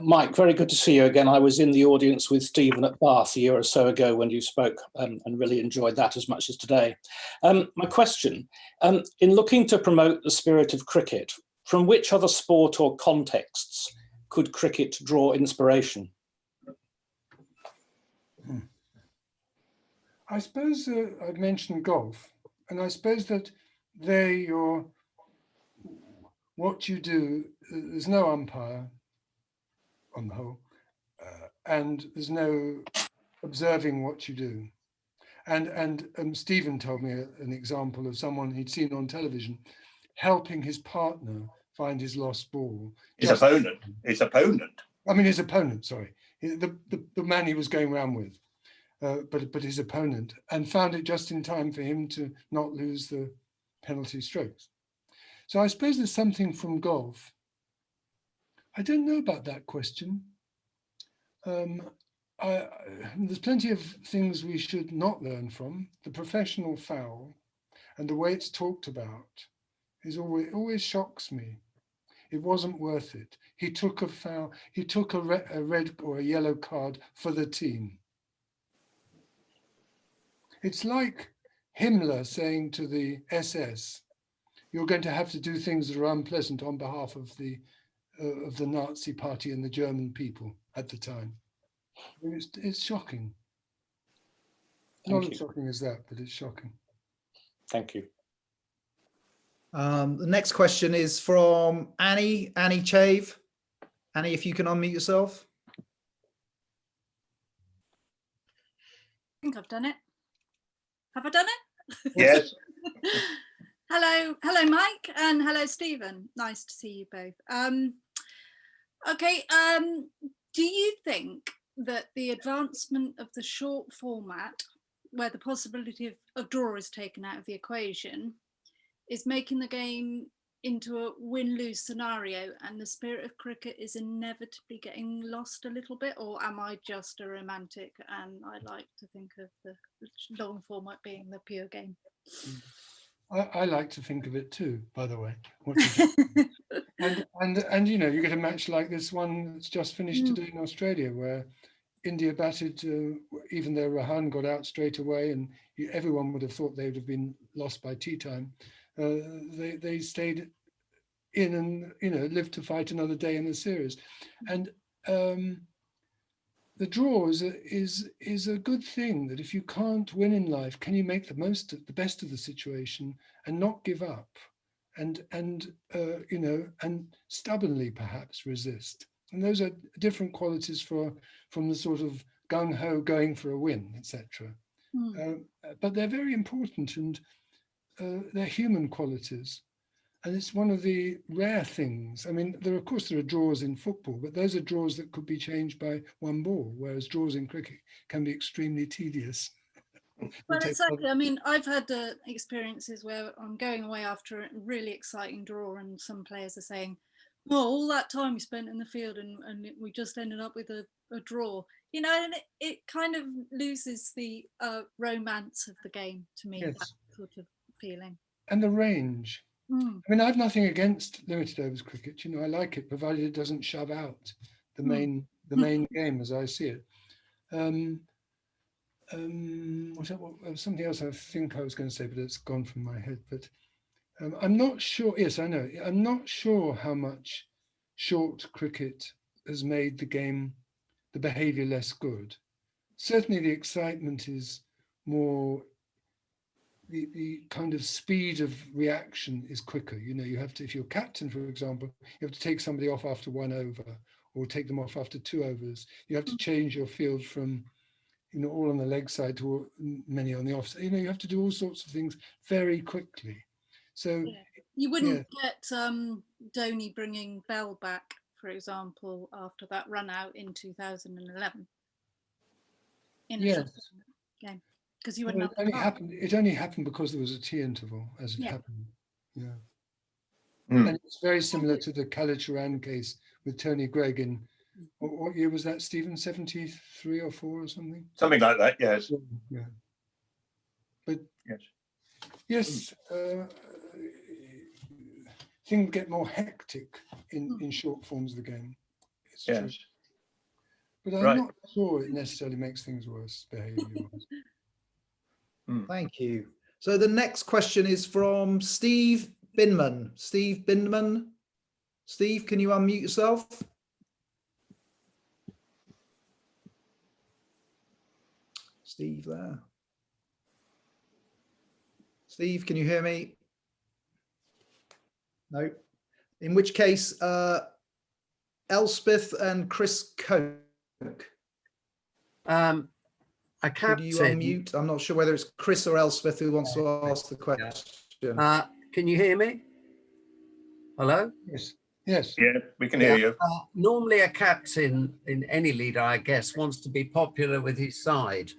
Mike, very good to see you again. I was in the audience with Stephen at Bath a year or so ago when you spoke, and really enjoyed that as much as today. My question, in looking to promote the spirit of cricket, from which other sport or contexts could cricket draw inspiration? I suppose I'd mentioned golf, and I suppose that what you do, there's no umpire on the whole, and there's no observing what you do. And Stephen told me an example of someone he'd seen on television helping his partner find his lost ball. His opponent. I mean, his opponent, sorry. The man he was going around with, but his opponent, and found it just in time for him to not lose the penalty strokes. So I suppose there's something from golf. I don't know about that question. There's plenty of things we should not learn from. The professional foul and the way it's talked about is always shocks me. It wasn't worth it. He took a foul. He took a red or a yellow card for the team. It's like Himmler saying to the SS, "You're going to have to do things that are unpleasant on behalf of the Nazi Party and the German people at the time." I mean, it's shocking. Not as shocking as that, but it's shocking. Thank you. The next question is from Annie Chave. Annie, if you can unmute yourself. I think I've done it. Have I done it? Yes. Hello, Mike, and hello, Stephen. Nice to see you both. Okay, do you think that the advancement of the short format, where the possibility of draw is taken out of the equation, is making the game into a win-lose scenario, and the spirit of cricket is inevitably getting lost a little bit? Or am I just a romantic and I like to think of the long format being the pure game? I like to think of it too, by the way. and you know, you get a match like this one that's just finished today in Australia, where India batted, even though Rahan got out straight away, and everyone would have thought they would have been lost by tea time. They stayed in and, you know, lived to fight another day in the series. And the draw is a good thing, that if you can't win in life, can you make the best of the situation and not give up, and you know, and stubbornly perhaps resist. And those are different qualities from the sort of gung-ho going for a win, etc. But they're very important, and they're human qualities. And it's one of the rare things. I mean, there are draws in football, but those are draws that could be changed by one ball, whereas draws in cricket can be extremely tedious. Well, exactly. I mean, I've had experiences where I'm going away after a really exciting draw, and some players are saying, "Oh, all that time we spent in the field, and we just ended up with a draw." You know, and it kind of loses the romance of the game to me. Yes. That sort of feeling. And the range. I mean, I have nothing against limited overs cricket. You know, I like it, provided it doesn't shove out the main game as I see it. Something else I think I was going to say, but it's gone from my head. But I'm not sure. Yes, I know. I'm not sure how much short cricket has made the game, the behaviour less good. Certainly, the excitement is more. The kind of speed of reaction is quicker. You know, you have to, if you're captain, for example, you have to take somebody off after 1 over, or take them off after 2 overs. You have to change your field from, you know, all on the leg side to many on the off side. You know, you have to do all sorts of things very quickly. So you wouldn't get Dhoni bringing Bell back, for example, after that run out in 2011. Yes. Game. Because you wouldn't it only happened because there was a tea interval as it happened. Yeah. And it's very similar to the Kallicharran case with Tony Greig in, what year was that, Stephen? 73 or 4 or something? Something like that, yes. Yeah. But yes, things get more hectic in short forms of the game. It's Yes. true. But I'm Right. not sure it necessarily makes things worse behaviour-wise. Thank you. So the next question is from Steve Binman. Steve Binman. Steve, can you unmute yourself? Steve there. Steve, can you hear me? No. In which case, Elspeth and Chris Coke. A Could you captain. unmute? I'm not sure whether it's Chris or Elspeth who wants to ask the question. Can you hear me? Hello? Yes. Yes. Yeah, we can hear you. Normally a captain in any leader, I guess, wants to be popular with his side.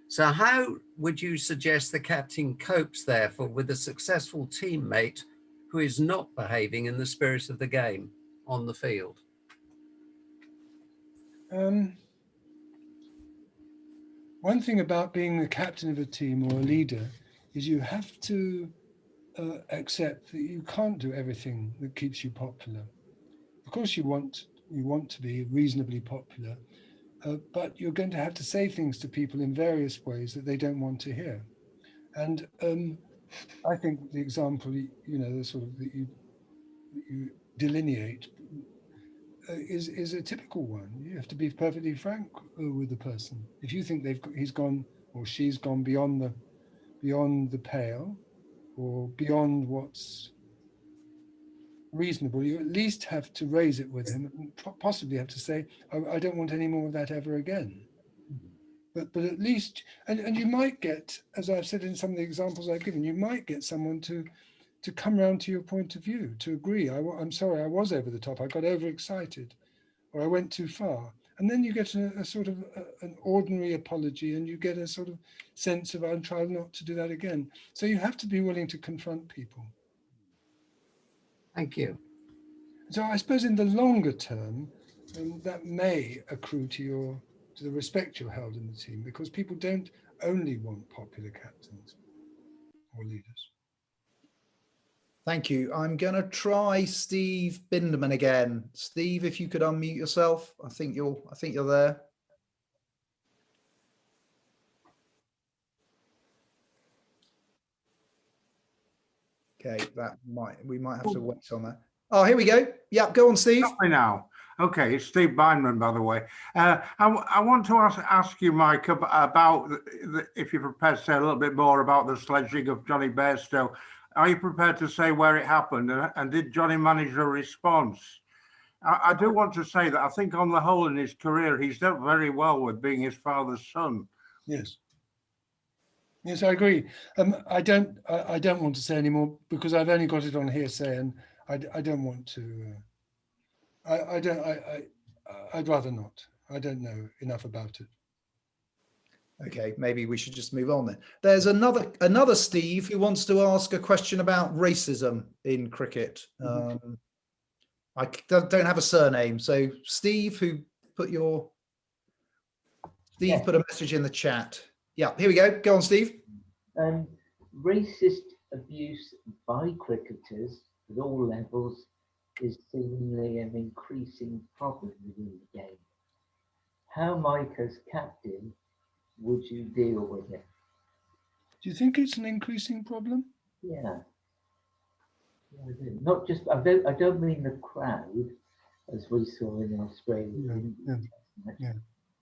So how would you suggest the captain copes, therefore, with a successful teammate who is not behaving in the spirit of the game on the field? One thing about being the captain of a team or a leader is you have to accept that you can't do everything that keeps you popular. Of course, you want to be reasonably popular, but you're going to have to say things to people in various ways that they don't want to hear. And I think the example, the sort of that you delineate is a typical one. You have to be perfectly frank with the person. If you think he's gone or she's gone beyond the pale or beyond what's reasonable, you at least have to raise it with him and possibly have to say, I don't want any more of that ever again. But at least, and you might get, as I've said in some of the examples I've given, you might get someone to come around to your point of view, to agree. I'm sorry, I was over the top. I got overexcited, or I went too far. And then you get a sort of an ordinary apology, and you get a sort of sense of, I'll try not to do that again. So you have to be willing to confront people. Thank you. So I suppose in the longer term, that may accrue to the respect you're held in the team, because people don't only want popular captains or leaders. Thank you. I'm going to try Steve Binderman again. Steve, if you could unmute yourself, I think you're there. Okay, we might have to wait on that. Oh, here we go. Yeah, go on, Steve. Now, okay, it's Steve Bindman, by the way. I want to ask you, Mike, about if you're prepared to say a little bit more about the sledging of Johnny Bairstow. Are you prepared to say where it happened, and did Johnny manage a response? I do want to say that I think on the whole in his career, he's dealt very well with being his father's son. Yes. Yes, I agree. I don't want to say any more because I've only got it on hearsay, and I don't want to. I'd rather not. I don't know enough about it. Okay, maybe we should just move on then. There's another Steve who wants to ask a question about racism in cricket. I don't have a surname, so Steve, put a message in the chat. Yeah, here we go. Go on, Steve. Racist abuse by cricketers at all levels is seemingly an increasing problem within the game. How, Mike, as captain, would you deal with it? Do you think it's an increasing problem? Yeah. I do. Not just, I don't mean the crowd, as we saw in Australia,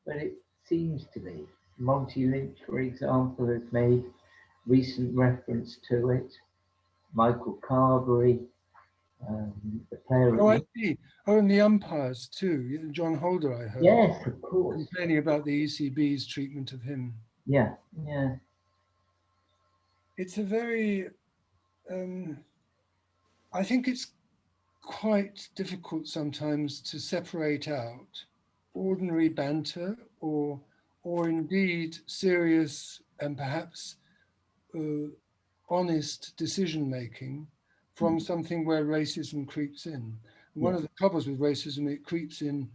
but it seems to be. Monty Lynch, for example, has made recent reference to it. Michael Carberry, the player. Oh, I see. Oh, and the umpires too. John Holder, I heard. Yes, of course. Complaining about the ECB's treatment of him. Yeah, yeah. It's a very, I think it's quite difficult sometimes to separate out ordinary banter or indeed serious and perhaps honest decision making from something where racism creeps in. One of the troubles with racism, it creeps in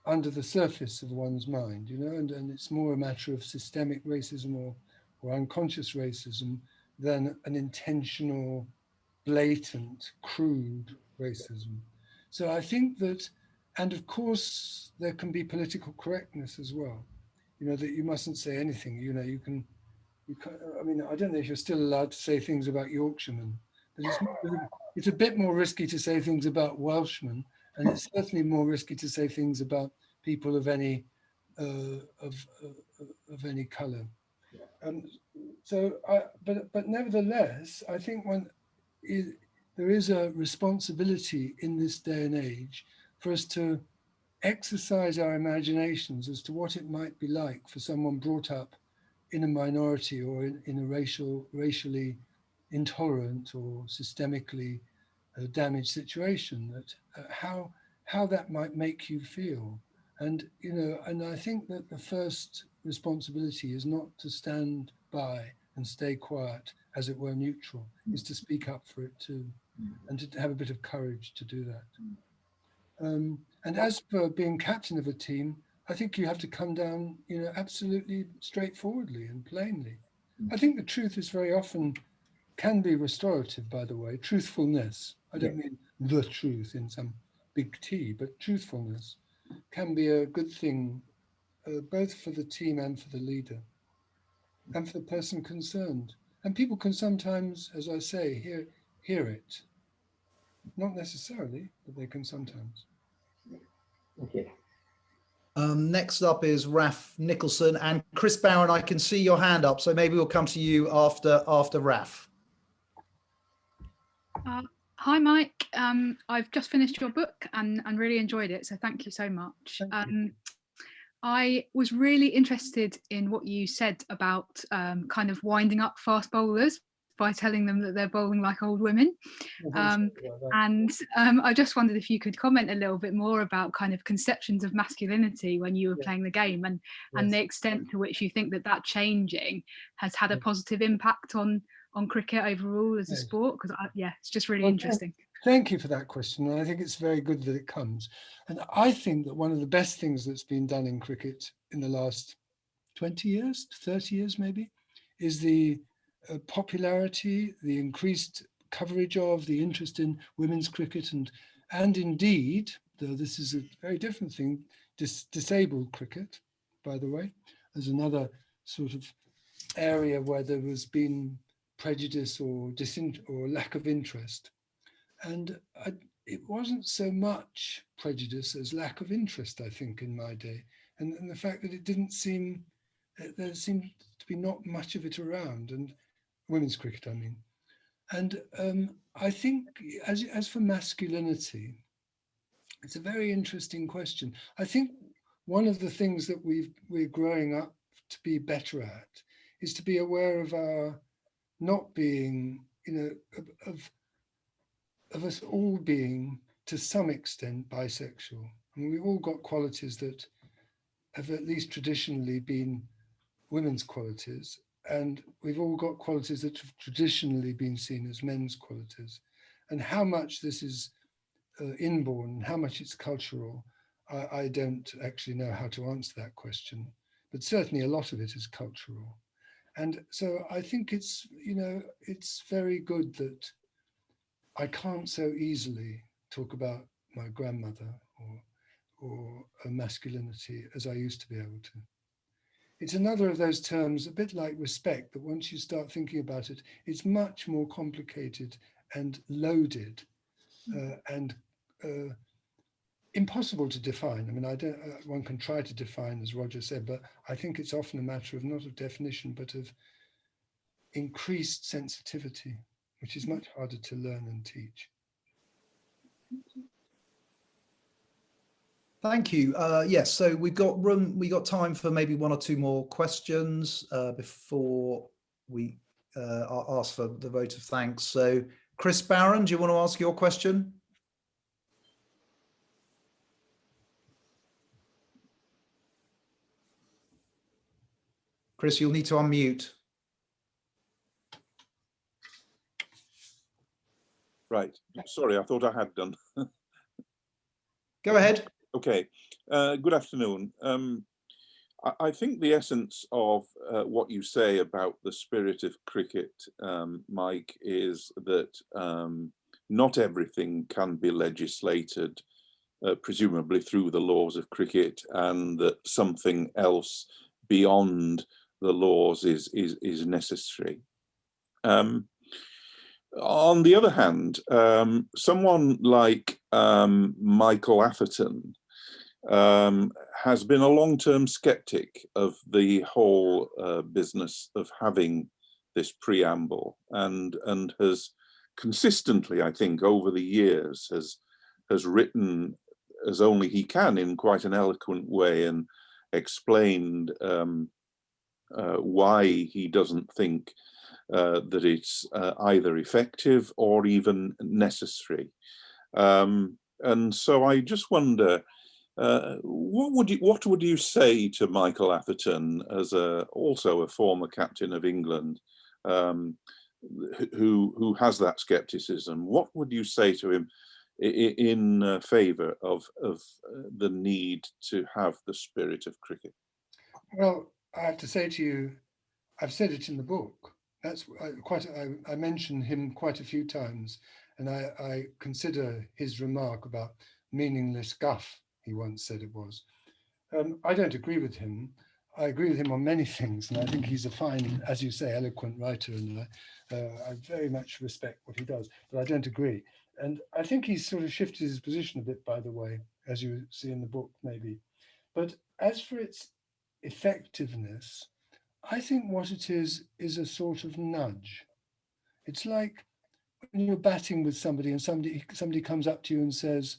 under the surface of one's mind, and it's more a matter of systemic racism or unconscious racism than an intentional, blatant, crude racism. So I think that And of course, there can be political correctness as well. You know, that you mustn't say anything. You know, you can, I mean, I don't know if you're still allowed to say things about Yorkshiremen, but it's a bit more risky to say things about Welshmen, and it's certainly more risky to say things about people of any of any colour. But nevertheless, I think there is a responsibility in this day and age for us to exercise our imaginations as to what it might be like for someone brought up in a minority or in a racially intolerant or systemically damaged situation, that how that might make you feel. And, you know, and I think that the first responsibility is not to stand by and stay quiet, as it were, neutral, is to speak up for it too, and to have a bit of courage to do that. And as for being captain of a team, I think you have to come down, you know, absolutely straightforwardly and plainly. I think the truth is very often can be restorative, by the way. Truthfulness, I don't mean the truth in some big T, but truthfulness can be a good thing, both for the team and for the leader and for the person concerned. And people can sometimes, as I say, hear it. Not necessarily, but they can sometimes. Okay. Next up is Raf Nicholson, and Chris Barron, I can see your hand up, so maybe we'll come to you after Raf. Hi, Mike. I've just finished your book and really enjoyed it, so thank you so much. I was really interested in what you said about kind of winding up fast bowlers by telling them that they're bowling like old women. I just wondered if you could comment a little bit more about kind of conceptions of masculinity when you were playing the game, and the extent to which you think that changing has had a positive impact on cricket overall as a sport, because it's just really interesting. Thank you for that question, and I think it's very good that it comes. And I think that one of the best things that's been done in cricket in the last 20 years, 30 years maybe, is the popularity, the increased coverage of, the interest in women's cricket, and indeed, though this is a very different thing, disabled cricket, by the way, as another sort of area where there has been prejudice or lack of interest. And it wasn't so much prejudice as lack of interest, I think, in my day. And the fact that it didn't seem, there seemed to be not much of it around, and women's cricket, I mean. And I think as for masculinity, it's a very interesting question. I think one of the things that we're growing up to be better at is to be aware of our not being, you know, of us all being to some extent bisexual. I mean, we've all got qualities that have at least traditionally been women's qualities, and we've all got qualities that have traditionally been seen as men's qualities. And how much this is inborn and how much it's cultural, I don't actually know how to answer that question, but certainly a lot of it is cultural. And so I think it's, you know, it's very good that I can't so easily talk about my grandmother or a masculinity as I used to be able to. It's another of those terms, a bit like respect, that once you start thinking about it, it's much more complicated and loaded and impossible to define. I mean, one can try to define, as Roger said, but I think it's often a matter of not of definition, but of increased sensitivity, which is much harder to learn and teach. Thank you. Yes, so we've got time for maybe one or two more questions before we ask for the vote of thanks. So Chris Barron, do you want to ask your question? Chris, you'll need to unmute. Right. Sorry, I thought I had done. Go ahead. Okay. Good afternoon. I think the essence of what you say about the spirit of cricket, Mike, is that not everything can be legislated presumably through the laws of cricket, and that something else beyond the laws is necessary. On the other hand, someone like Michael Atherton has been a long-term skeptic of the whole business of having this preamble, and has consistently, I think, over the years has written as only he can in quite an eloquent way, and explained why he doesn't think that it's either effective or even necessary. And so I just wonder, what would you say to Michael Atherton, as also a former captain of England, who has that skepticism? What would you say to him in favour of the need to have the spirit of cricket? Well, I have to say to you, I've said it in the book. That's I mention him quite a few times, and I consider his remark about meaningless guff, he once said it was. I don't agree with him. I agree with him on many things, and I think he's a fine, as you say, eloquent writer, and I very much respect what he does, but I don't agree. And I think he's sort of shifted his position a bit, by the way, as you see in the book, maybe. But as for its effectiveness, I think what it is a sort of nudge. It's like when you're batting with somebody and somebody comes up to you and says,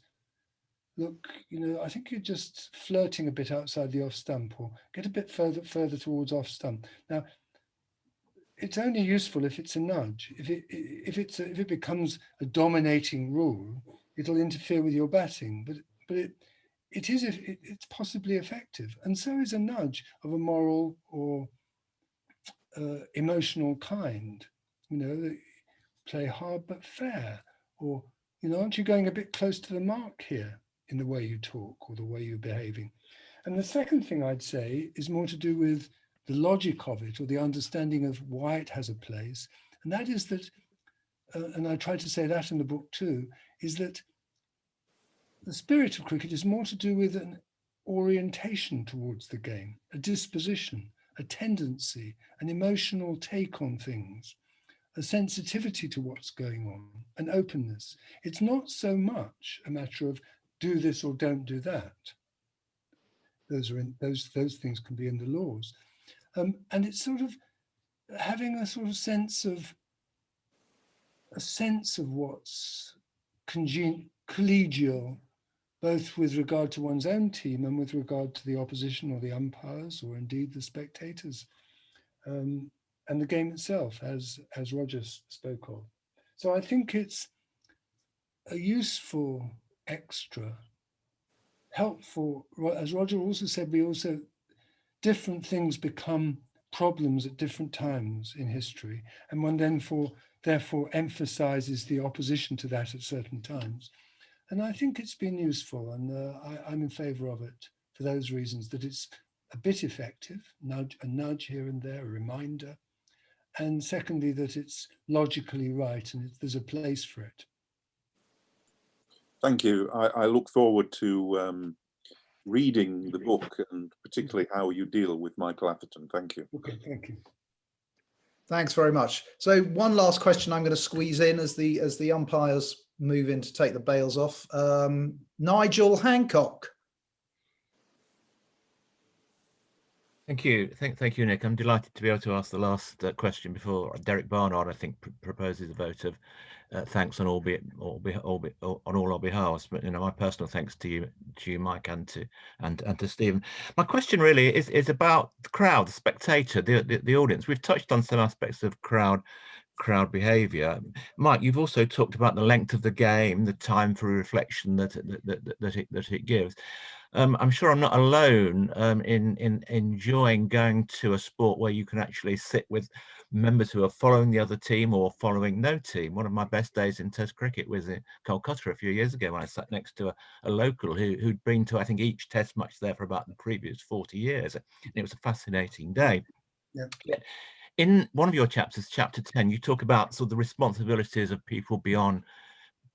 look, you know, I think you're just flirting a bit outside the off stump, or get a bit further towards off stump. Now, it's only useful if it's a nudge. If it becomes a dominating rule, it'll interfere with your batting. But it's possibly effective, and so is a nudge of a moral or emotional kind. You know, play hard but fair, or, you know, aren't you going a bit close to the mark here in the way you talk or the way you're behaving? And the second thing I'd say is more to do with the logic of it, or the understanding of why it has a place. And that is that, and I try to say that in the book too, is that the spirit of cricket is more to do with an orientation towards the game, a disposition, a tendency, an emotional take on things, a sensitivity to what's going on, an openness. It's not so much a matter of do this or don't do that. Those things can be in the laws. And it's sort of having a sort of sense of what's collegial, both with regard to one's own team and with regard to the opposition or the umpires, or indeed the spectators, and the game itself, as Roger spoke of. So I think it's a useful extra, helpful. As Roger also said, different things become problems at different times in history, and one therefore emphasizes the opposition to that at certain times. And I think it's been useful, and I'm in favor of it for those reasons, that it's a bit effective, a nudge here and there, a reminder, and secondly, that it's logically right and there's a place for it. Thank you. I look forward to reading the book, and particularly how you deal with Michael Atherton. Thank you. Okay, thank you. Thanks very much. So one last question I'm going to squeeze in as the umpires move in to take the bails off. Nigel Hancock. Thank you. Thank you, Nick. I'm delighted to be able to ask the last question before Derek Barnard, I think, proposes a vote of thanks on all our behalves. But, you know, my personal thanks to you, Mike, and to Stephen. My question really is about the crowd, the spectator, the audience. We've touched on some aspects of crowd behavior. Mike, you've also talked about the length of the game, the time for reflection that it gives. I'm sure I'm not alone in enjoying going to a sport where you can actually sit with members who are following the other team or following no team. One of my best days in Test cricket was in Kolkata a few years ago, when I sat next to a local who'd been to, I think, each Test match there for about the previous 40 years. And it was a fascinating day. Yeah. In one of your chapters, chapter 10, you talk about sort of the responsibilities of people beyond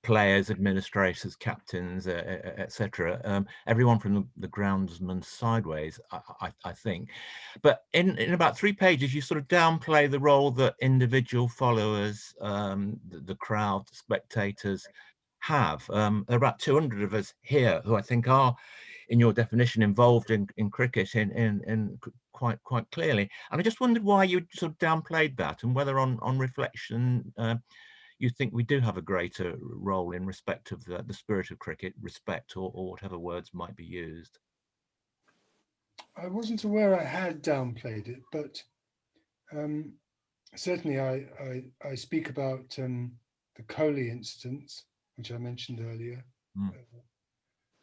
players, administrators, captains, etc. Everyone from the groundsman sideways, I think. But in about 3 pages, you sort of downplay the role that individual followers, the crowd, the spectators have. There are about 200 of us here who I think are, in your definition, involved in cricket in quite clearly. And I just wondered why you sort of downplayed that, and whether on reflection you think we do have a greater role in respect of the spirit of cricket, respect, or whatever words might be used. I wasn't aware I had downplayed it, but certainly I speak about the Coley incidents, which I mentioned earlier,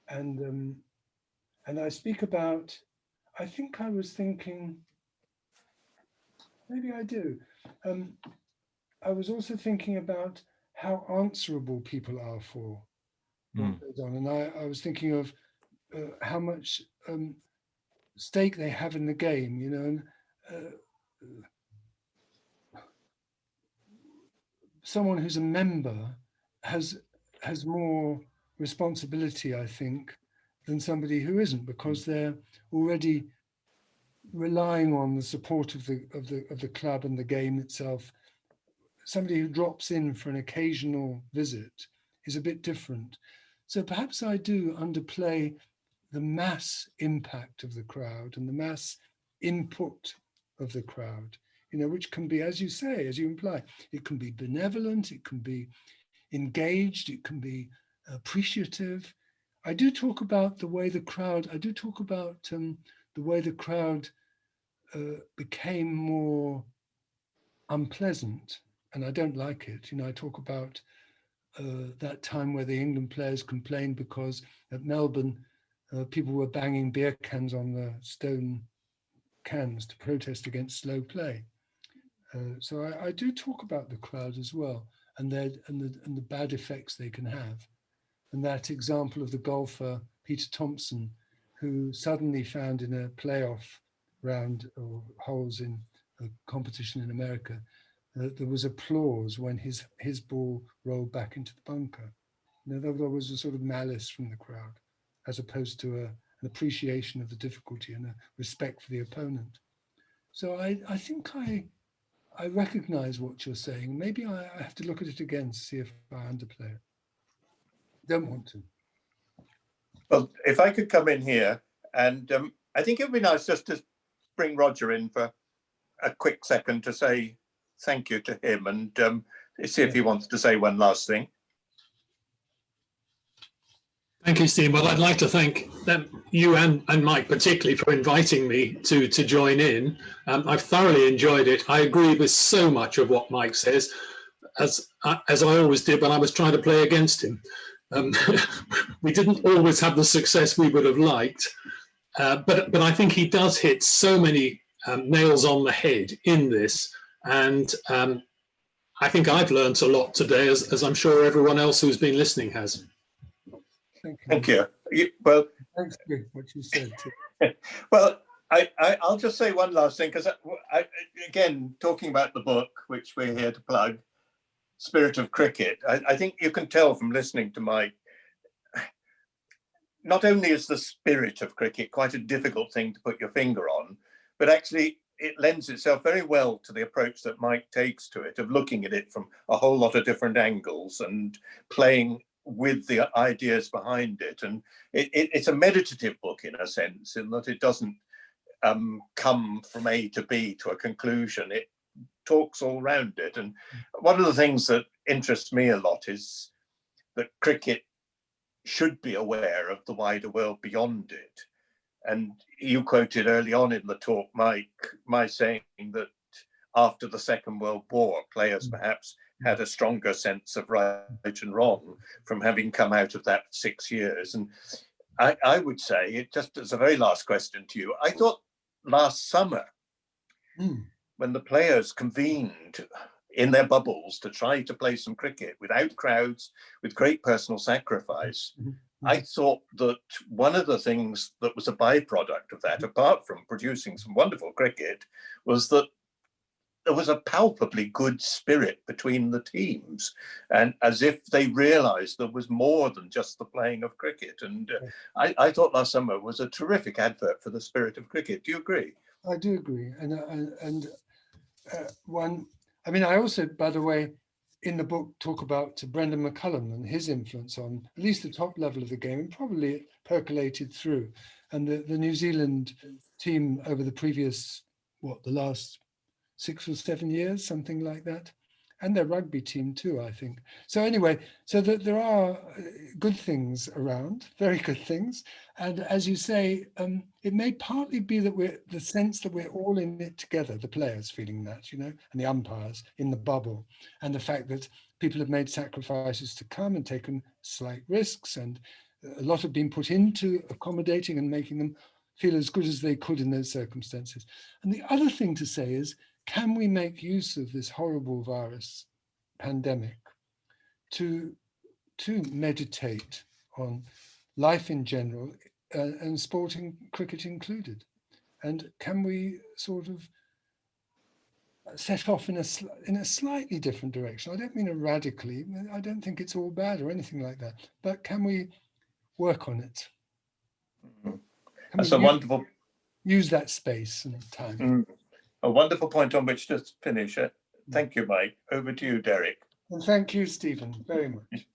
and I speak about, I think I was thinking, maybe I do. I was also thinking about how answerable people are for what goes on, and I was thinking of how much stake they have in the game, you know, and someone who's a member has more responsibility, I think, than somebody who isn't, because they're already relying on the support of the club and the game itself. Somebody who drops in for an occasional visit is a bit different. So perhaps I do underplay the mass impact of the crowd and the mass input of the crowd, you know, which can be, as you say, as you imply, it can be benevolent, it can be engaged, it can be appreciative. I do talk about the way the crowd, I do talk about the way the crowd became more unpleasant, and I don't like it. You know, I talk about that time where the England players complained because at Melbourne, people were banging beer cans on the stone cans to protest against slow play. So I do talk about the crowd as well, and the bad effects they can have. And that example of the golfer, Peter Thompson, who suddenly found in a playoff round or holes in a competition in America, there was applause when his ball rolled back into the bunker. You know, there was a sort of malice from the crowd, as opposed to an appreciation of the difficulty and a respect for the opponent. So I think I recognize what you're saying. Maybe I have to look at it again to see if I underplay it. Don't want to. Well, if I could come in here, and I think it would be nice just to bring Roger in for a quick second to say thank you to him, and see if he wants to say one last thing. Thank you, Steve. Well, I'd like to thank you and Mike particularly for inviting me to join in. I've thoroughly enjoyed it. I agree with so much of what Mike says, as I always did when I was trying to play against him. We didn't always have the success we would have liked, but I think he does hit so many nails on the head in this, and I think I've learnt a lot today, as I'm sure everyone else who's been listening has. Thank you. Well, thanks for what you said too. Well, I'll just say one last thing, because again, talking about the book, which we're here to plug, Spirit of Cricket, I think you can tell from listening to Mike, not only is the spirit of cricket quite a difficult thing to put your finger on, but actually it lends itself very well to the approach that Mike takes to it, of looking at it from a whole lot of different angles and playing with the ideas behind it. And it's a meditative book in a sense, in that it doesn't come from A to B to a conclusion. It talks all around it. And one of the things that interests me a lot is that cricket should be aware of the wider world beyond it. And you quoted early on in the talk, Mike, my saying that after the Second World War, players perhaps had a stronger sense of right and wrong from having come out of that 6 years. And I would say, just as a very last question to you, I thought last summer, when the players convened in their bubbles to try to play some cricket without crowds, with great personal sacrifice, I thought that one of the things that was a byproduct of that, apart from producing some wonderful cricket, was that there was a palpably good spirit between the teams, and as if they realised there was more than just the playing of cricket. And I thought last summer was a terrific advert for the spirit of cricket. Do you agree? I do agree. And I mean, I also, by the way, in the book talk about Brendan McCullum and his influence on at least the top level of the game, and probably it percolated through. And the New Zealand team over the previous, the last 6 or 7 years, something like that. And their rugby team too, I think. So anyway, so that there are good things around, very good things. And as you say, it may partly be that the sense that we're all in it together, the players feeling that, and the umpires in the bubble, and the fact that people have made sacrifices to come and taken slight risks, and a lot have been put into accommodating and making them feel as good as they could in those circumstances. And the other thing to say is, can we make use of this horrible virus pandemic to meditate on life in general and sporting cricket included? And can we sort of set off in a slightly different direction? I don't mean radically. I don't think it's all bad or anything like that. But can we work on it? That's a wonderful. Use that space and time. A wonderful point on which to finish. Thank you, Mike. Over to you, Derek. And thank you, Stephen, very much.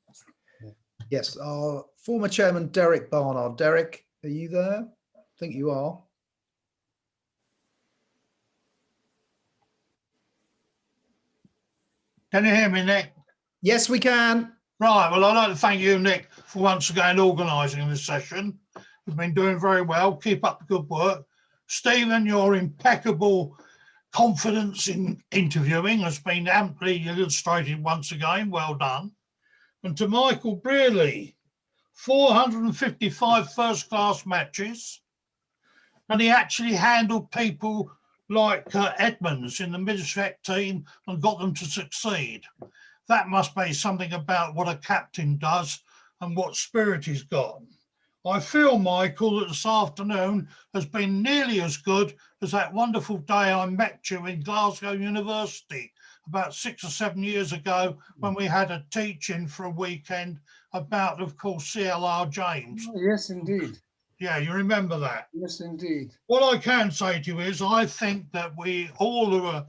Yes, our former chairman, Derek Barnard. Derek, are you there? I think you are. Can you hear me, Nick? Yes, we can. Right, well, I'd like to thank you, Nick, for once again organising this session. You've been doing very well. Keep up the good work. Stephen, your impeccable confidence in interviewing has been amply illustrated once again. Well done. And to Michael Brearley, 455 first-class matches, and he actually handled people like Edmonds in the Middlesex team and got them to succeed. That must be something about what a captain does and what spirit he's got. I feel, Michael, that this afternoon has been nearly as good as that wonderful day I met you in Glasgow University about 6 or 7 years ago when we had a teaching for a weekend about, of course, CLR James. Oh, yes, indeed. Yeah, you remember that? Yes, indeed. What I can say to you is I think that we all who are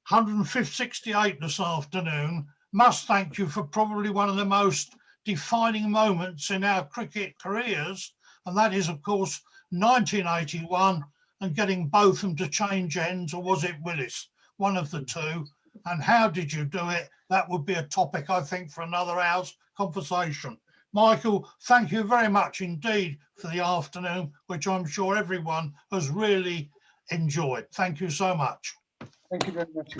168 this afternoon must thank you for probably one of the most defining moments in our cricket careers, and that is, of course, 1981 and getting Botham to change ends, or was it Willis? One of the two. And how did you do it? That would be a topic, I think, for another hour's conversation. Michael, thank you very much indeed for the afternoon, which I'm sure everyone has really enjoyed. Thank you so much. Thank you very much.